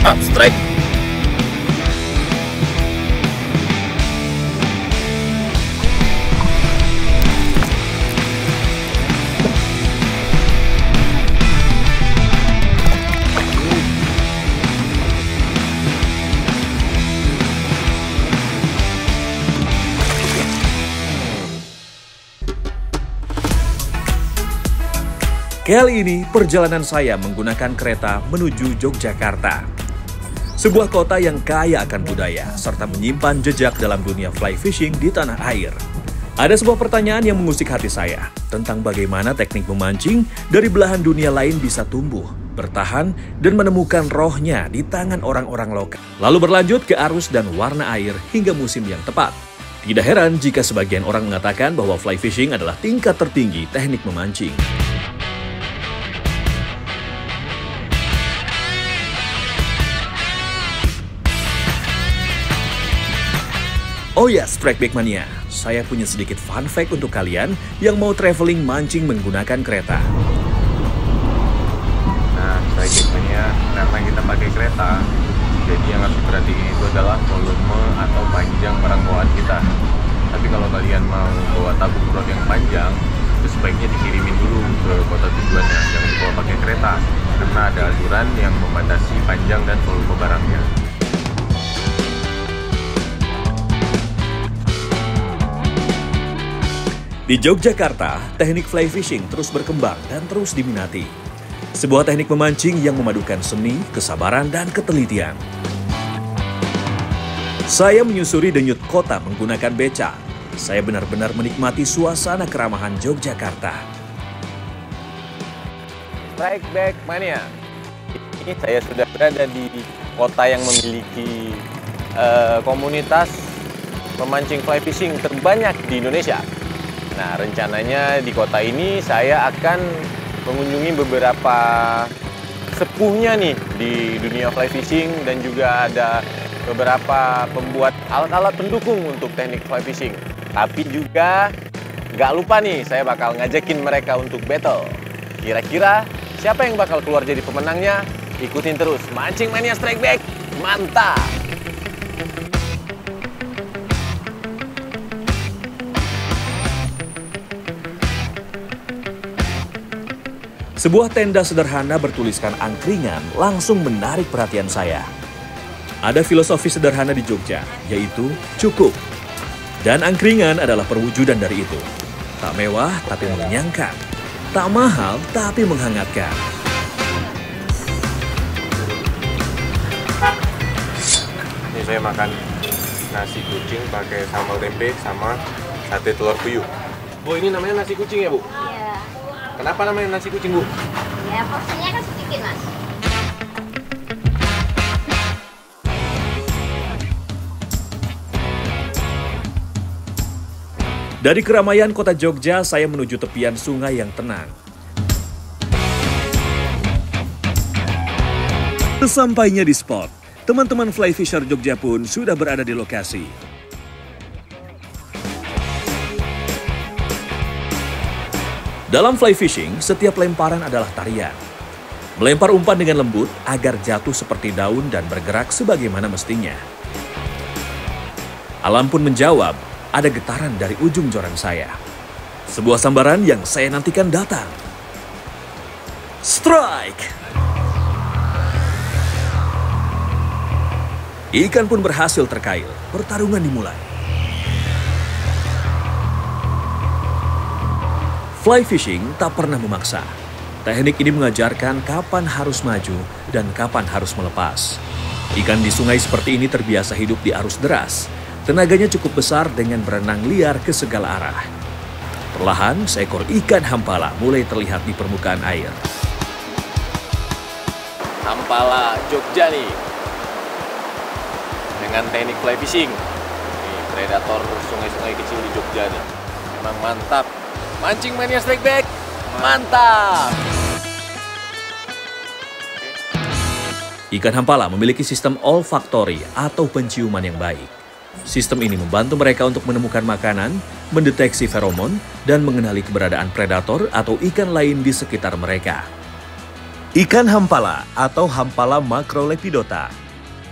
Strike. Kali ini perjalanan saya menggunakan kereta menuju Yogyakarta. Sebuah kota yang kaya akan budaya serta menyimpan jejak dalam dunia fly fishing di tanah air. Ada sebuah pertanyaan yang mengusik hati saya tentang bagaimana teknik memancing dari belahan dunia lain bisa tumbuh, bertahan, dan menemukan rohnya di tangan orang-orang lokal. Lalu berlanjut ke arus dan warna air hingga musim yang tepat. Tidak heran jika sebagian orang mengatakan bahwa fly fishing adalah tingkat tertinggi teknik memancing. Oh ya, Strikeback Mania, saya punya sedikit fun fact untuk kalian yang mau traveling mancing menggunakan kereta. Nah, Strikeback Mania, karena kita pakai kereta, jadi yang harus diperhatikan itu adalah volume atau panjang barang bawaan kita. Tapi kalau kalian mau bawa tabung rod yang panjang, itu sebaiknya dikirimin dulu ke kota tujuannya, jangan dibawa pakai kereta, karena ada aturan yang membatasi panjang dan volume barangnya. Di Yogyakarta, teknik fly fishing terus berkembang dan terus diminati. Sebuah teknik memancing yang memadukan seni, kesabaran, dan ketelitian. Saya menyusuri denyut kota menggunakan beca. Saya benar-benar menikmati suasana keramahan Yogyakarta. Strikeback Mania, ini saya sudah berada di kota yang memiliki komunitas pemancing fly fishing terbanyak di Indonesia. Nah, rencananya di kota ini saya akan mengunjungi beberapa sepuhnya nih di dunia fly fishing dan juga ada beberapa pembuat alat-alat pendukung untuk teknik fly fishing. Tapi juga nggak lupa nih, saya bakal ngajakin mereka untuk battle. Kira-kira siapa yang bakal keluar jadi pemenangnya? Ikutin terus Mancing Mania Strikeback, mantap! Sebuah tenda sederhana bertuliskan angkringan langsung menarik perhatian saya. Ada filosofi sederhana di Jogja, yaitu cukup. Dan angkringan adalah perwujudan dari itu. Tak mewah tapi mengenyangkan. Tak mahal tapi menghangatkan. Ini saya makan nasi kucing pakai sambal tempe sama sate telur puyuh. Bu, ini namanya nasi kucing ya, Bu? Iya. Kenapa namanya nasi kucing, Bu? Ya, porsinya kan sedikit, Mas. Dari keramaian kota Jogja, saya menuju tepian sungai yang tenang. Sesampainya di spot, teman-teman fly fisher Jogja pun sudah berada di lokasi. Dalam fly fishing, setiap lemparan adalah tarian. Melempar umpan dengan lembut agar jatuh seperti daun dan bergerak sebagaimana mestinya. Alam pun menjawab, ada getaran dari ujung joran saya. Sebuah sambaran yang saya nantikan datang. Strike! Ikan pun berhasil terkail, pertarungan dimulai. Fly fishing tak pernah memaksa. Teknik ini mengajarkan kapan harus maju dan kapan harus melepas. Ikan di sungai seperti ini terbiasa hidup di arus deras. Tenaganya cukup besar dengan berenang liar ke segala arah. Perlahan, seekor ikan hampala mulai terlihat di permukaan air. Hampala Jogja nih. Dengan teknik fly fishing. Nih, predator sungai-sungai kecil di Jogja nih. Memang mantap. Mancing Mania Strikeback, mantap! Ikan hampala memiliki sistem olfaktori atau penciuman yang baik. Sistem ini membantu mereka untuk menemukan makanan, mendeteksi feromon, dan mengenali keberadaan predator atau ikan lain di sekitar mereka. Ikan hampala atau Hampala macrolepidota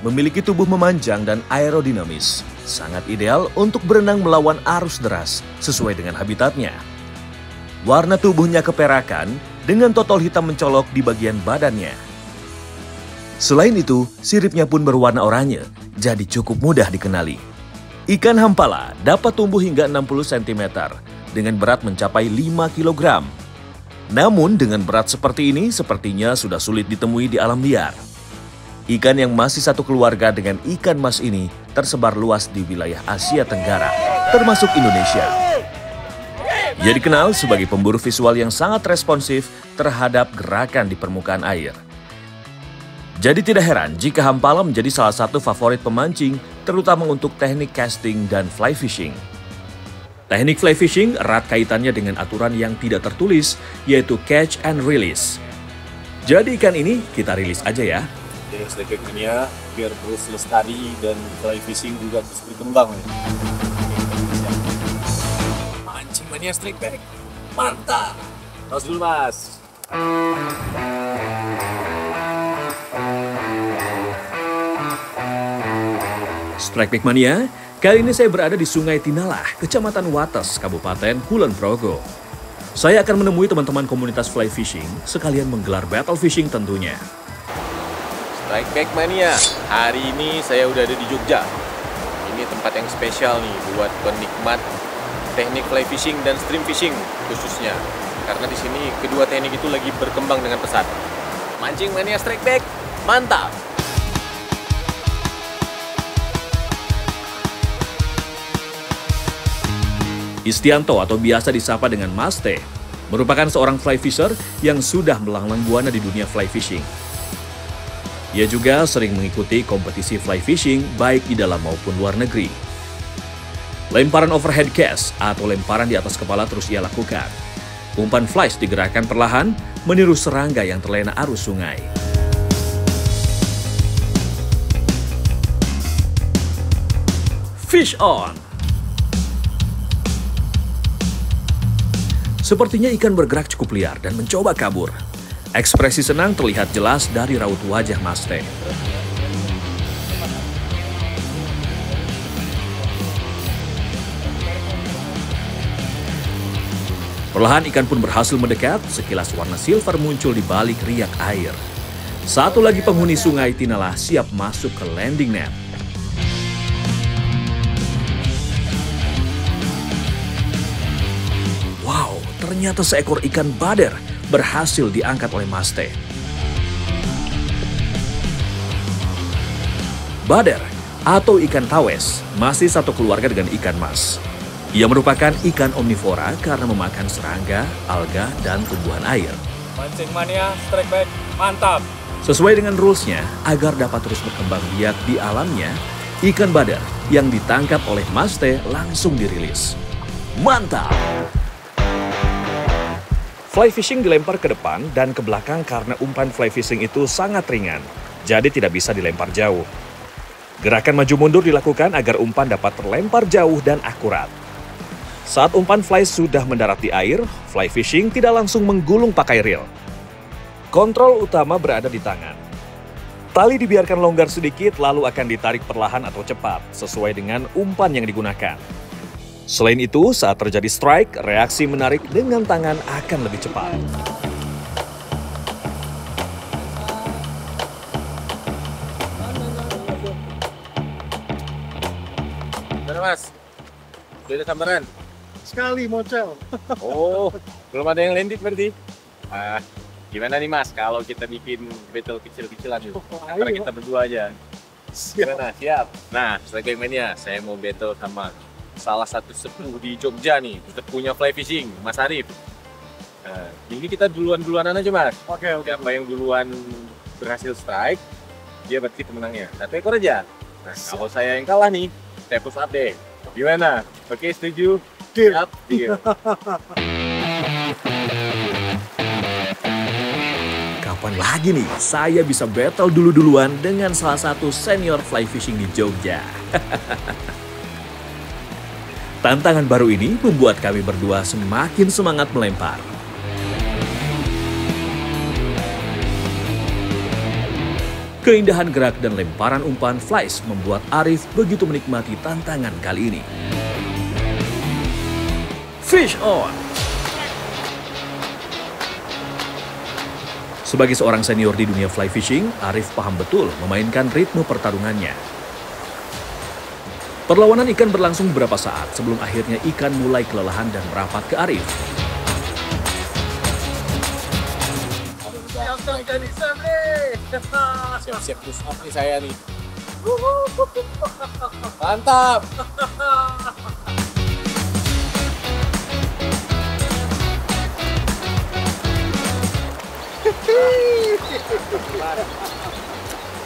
memiliki tubuh memanjang dan aerodinamis, sangat ideal untuk berenang melawan arus deras sesuai dengan habitatnya. Warna tubuhnya keperakan dengan totol hitam mencolok di bagian badannya. Selain itu, siripnya pun berwarna oranye, jadi cukup mudah dikenali. Ikan hampala dapat tumbuh hingga 60 cm dengan berat mencapai 5 kg. Namun dengan berat seperti ini sepertinya sudah sulit ditemui di alam liar. Ikan yang masih satu keluarga dengan ikan mas ini tersebar luas di wilayah Asia Tenggara, termasuk Indonesia. Ia dikenal sebagai pemburu visual yang sangat responsif terhadap gerakan di permukaan air. Jadi tidak heran jika hampala menjadi salah satu favorit pemancing, terutama untuk teknik casting dan fly fishing. Teknik fly fishing erat kaitannya dengan aturan yang tidak tertulis, yaitu catch and release. Jadi ikan ini kita rilis aja ya. Jadi Strike Back Mania biar terus lestari dan fly fishing juga terus berkembang. Mancing Mania Strike Back, mantap! Tos dulu mas. Strike Back Mania, kali ini saya berada di Sungai Tinalah, Kecamatan Wates, Kabupaten Kulon Progo. Saya akan menemui teman-teman komunitas fly fishing, sekalian menggelar battle fishing tentunya. Strike Back Mania, hari ini saya udah ada di Jogja. Ini tempat yang spesial nih buat penikmat teknik fly fishing dan stream fishing khususnya. Karena di sini kedua teknik itu lagi berkembang dengan pesat. Mancing Mania Strike Back, mantap! Istianto atau biasa disapa dengan Mas T, merupakan seorang fly fisher yang sudah melanglang buana di dunia fly fishing. Ia juga sering mengikuti kompetisi fly fishing baik di dalam maupun luar negeri. Lemparan overhead cast atau lemparan di atas kepala terus ia lakukan. Umpan flies digerakkan perlahan meniru serangga yang terlena arus sungai. Fish on! Sepertinya ikan bergerak cukup liar dan mencoba kabur. Ekspresi senang terlihat jelas dari raut wajah Mas T. Perlahan ikan pun berhasil mendekat, sekilas warna silver muncul di balik riak air. Satu lagi penghuni Sungai Tinalah siap masuk ke landing net. Wow, ternyata seekor ikan bader berhasil diangkat oleh Mas T. Bader atau ikan tawes masih satu keluarga dengan ikan mas. Ia merupakan ikan omnivora karena memakan serangga, alga, dan tumbuhan air. Mancing Mania Strike Back, mantap! Sesuai dengan rules-nya, agar dapat terus berkembang biak di alamnya, ikan bader yang ditangkap oleh Mas T langsung dirilis. Mantap! Fly fishing dilempar ke depan dan ke belakang karena umpan fly fishing itu sangat ringan, jadi tidak bisa dilempar jauh. Gerakan maju mundur dilakukan agar umpan dapat terlempar jauh dan akurat. Saat umpan fly sudah mendarat di air, fly fishing tidak langsung menggulung pakai reel. Kontrol utama berada di tangan. Tali dibiarkan longgar sedikit lalu akan ditarik perlahan atau cepat, sesuai dengan umpan yang digunakan. Selain itu, saat terjadi strike, reaksi menarik dengan tangan akan lebih cepat. Gimana mas? Sudah ada sambaran? Sekali mocel. Oh, belum ada yang landed berarti? Gimana nih mas, kalau kita bikin battle kecil-kecilan yuk? Antara kita berdua aja. Gimana? Siap? Nah, Strike Back Mania, saya mau battle sama salah satu sepuh di Jogja nih, sepuhnya fly fishing, Mas Arif. Ini kita duluan-duluanan aja mas. Oke. Siapa yang duluan berhasil strike, dia berarti pemenangnya. 1 ekor aja. Nah, kalau saya yang kalah nih, saya push up deh. Gimana? Oke, setuju? Deal. Siap? Deal. Kapan lagi nih saya bisa battle dulu-duluan dengan salah satu senior fly fishing di Jogja? Tantangan baru ini membuat kami berdua semakin semangat melempar. Keindahan gerak dan lemparan umpan flies membuat Arif begitu menikmati tantangan kali ini. Fish on! Sebagai seorang senior di dunia fly fishing, Arif paham betul memainkan ritme pertarungannya. Perlawanan ikan berlangsung beberapa saat sebelum akhirnya ikan mulai kelelahan dan merapat ke Arif. Siap-siap push up nih saya nih. Mantap.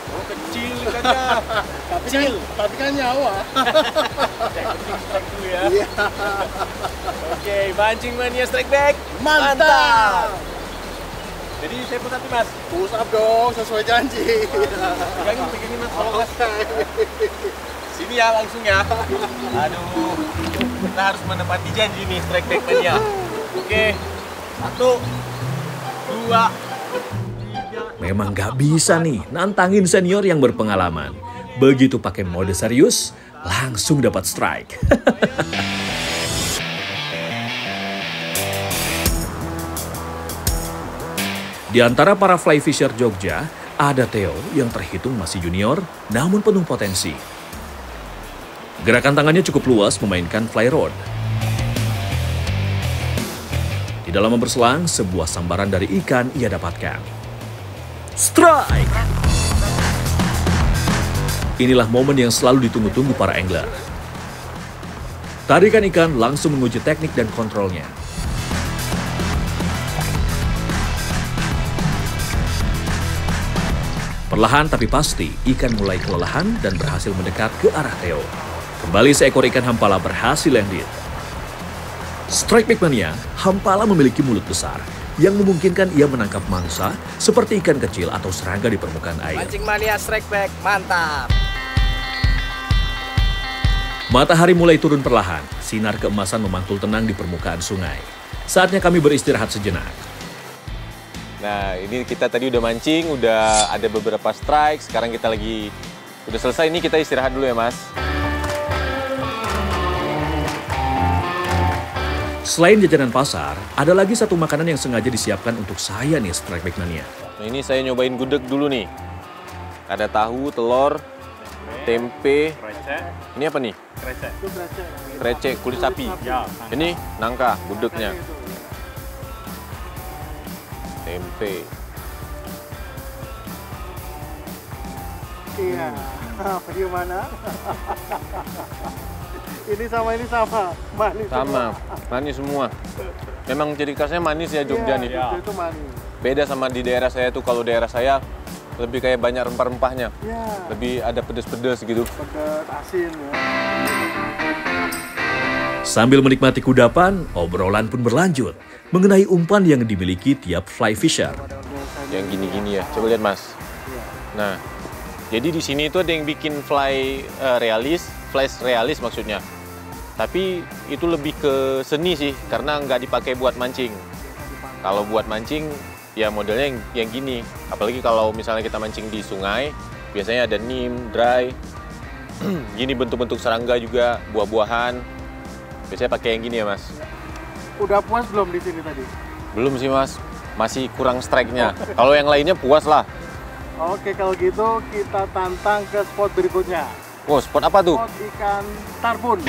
Oh, kecil ikannya. Kecil, tapi kan nyawa. Dulu ya. Oke, mancing mania strike back. Mantap. Jadi saya push up nih, Mas. Push up dong, sesuai janji. Pegangin Mas. Tolong, Mas. Sini ya langsung ya. Aduh, kita harus menepati janji nih strike back mania. Oke, 1, 2. Memang gak bisa nih nantangin senior yang berpengalaman. Begitu pakai mode serius, langsung dapat strike. Di antara para fly fisher Jogja, ada Theo yang terhitung masih junior, namun penuh potensi. Gerakan tangannya cukup luas memainkan fly rod. Di dalam berselang, sebuah sambaran dari ikan ia dapatkan. Strike! Inilah momen yang selalu ditunggu-tunggu para angler. Tarikan ikan langsung menguji teknik dan kontrolnya. Perlahan tapi pasti, ikan mulai kelelahan dan berhasil mendekat ke arah Theo. Kembali seekor ikan hampala berhasil landed. Strike back mania, hampala memiliki mulut besar yang memungkinkan ia menangkap mangsa seperti ikan kecil atau serangga di permukaan air. Mancing mania strike back, mantap. Matahari mulai turun perlahan, sinar keemasan memantul tenang di permukaan sungai. Saatnya kami beristirahat sejenak. Nah, ini kita tadi udah mancing, udah ada beberapa strike, sekarang kita lagi udah selesai, ini kita istirahat dulu ya, Mas. Selain jajanan pasar, ada lagi satu makanan yang sengaja disiapkan untuk saya nih, Strike Back Mania. Nah, ini saya nyobain gudeg dulu nih. Ada tahu, telur, tempe. Ini apa nih? Krecek, kulit sapi. Ini nangka, gudegnya. Tempe. Iya, bagaimana? Ini sama, manis. Sama, manis semua. Memang ciri khasnya manis ya Jogja nih. Jogja itu manis. Beda sama di daerah saya tuh, kalau daerah saya lebih kayak banyak rempah-rempahnya. Ya. Lebih ada pedes-pedes gitu. Pedas, asin ya. Sambil menikmati kudapan, obrolan pun berlanjut mengenai umpan yang dimiliki tiap fly fisher. Yang gini-gini ya, coba lihat Mas. Nah, jadi di sini tuh ada yang bikin flash realis maksudnya. Tapi itu lebih ke seni sih, karena nggak dipakai buat mancing. Kalau buat mancing, ya modelnya yang gini. Apalagi kalau misalnya kita mancing di sungai, biasanya ada neem, dry. Gini bentuk-bentuk serangga juga, buah-buahan. Biasanya pakai yang gini ya Mas. Udah puas belum di sini tadi? Belum sih Mas, masih kurang strike-nya. Kalau yang lainnya puas lah. Oke, kalau gitu kita tantang ke spot berikutnya. Oh, spot apa tuh? Spot ikan tarbun.